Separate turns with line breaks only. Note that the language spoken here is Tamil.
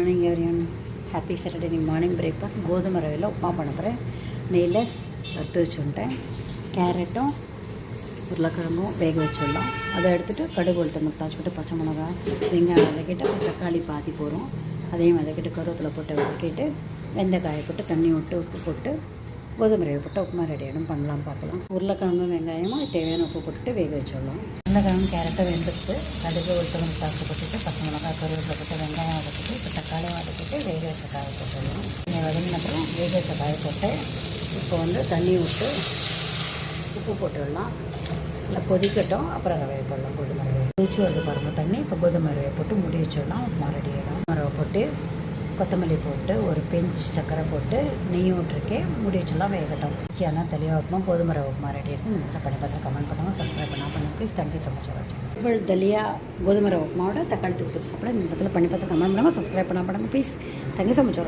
Morning everyone. Happy Saturday. இன்னைக்கு மார்னிங் பிரேக்ஃபாஸ்ட் கோதுமை ரவையில் உப்புமா பண்ண போகிறேன். நெய்யில் வறுத்து வச்சுட்டேன். கேரட்டும் உருளைக்கிழங்கும் வேக வச்சுடலாம். அதை எடுத்துகிட்டு கடுகு உளுத்தம் தாச்சிக்கிட்டு பச்சை மிளகா வெங்காயம் வதக்கிட்டு தக்காளி பாதி போகிறோம். அதையும் வதக்கிட்டு கருவேப்பிலை போட்டு வதக்கிட்டு வெந்தக்காயை போட்டு தண்ணி விட்டு உப்பு போட்டு கோதுமை ரவை போட்டு உப்புமா ரெடி ஆகிடும். பண்ணலாம் பார்க்கலாம். உருளைக்கிழங்கு வெங்காயமும் தேவையான உப்பு போட்டுட்டு வேக வச்சுடலாம். உருளைக்கிழங்கு கேரட்டை வெந்துட்டு கடுகு உளுத்தம் தாச்சி போட்டுட்டு பச்சை மிளகா கருவேப்பிலை போட்டு வெங்காயம் வதக்கிட்டு இப்போ தக்காளி வதக்கிட்டு வேக வச்ச காயை போட்டுடலாம். வதங்கின அப்புறம் வேக வச்ச காயை போட்டு இப்போ தண்ணி விட்டு உப்பு போட்டுடலாம். இல்லை கொதிக்கட்டும். அப்புறம் ரவையை போடலாம். கோதுமை ரவை கொதிச்சு வருது பாருங்கள் தண்ணி. இப்போ கோதுமை ரவையை போட்டு முடி வச்சிடலாம். உப்புமா ரெடி ஆகிடும். ரவை போட்டு கொத்தமல்லி போட்டு ஒரு பிஞ்ச் சக்கரை போட்டு நெய்யும் விட்டுருக்கேன். முடி வச்சுலாம் வேகட்டும். முக்கியமான தெளிவாக உப்புமா கோதுமை ரவை உப்புமா ரெடி ஆகிடுச்சு. நீங்கள் பண்ணி பார்த்து கமெண்ட் பண்ணுங்கள். சப்ஸ்கிரைப் பண்ண ப்ளீஸ். Thank you so much. இப்போ தலியா கோதுமை ரவை உப்புமாவோட தக்காளி தூக்கி சாப்பிட இந்த பத்தில் பண்ணி பார்த்து கமெண்ட் பண்ணுங்கள். சப்ஸ்கிரைப் பண்ண ப்ளீஸ். Thank you so much.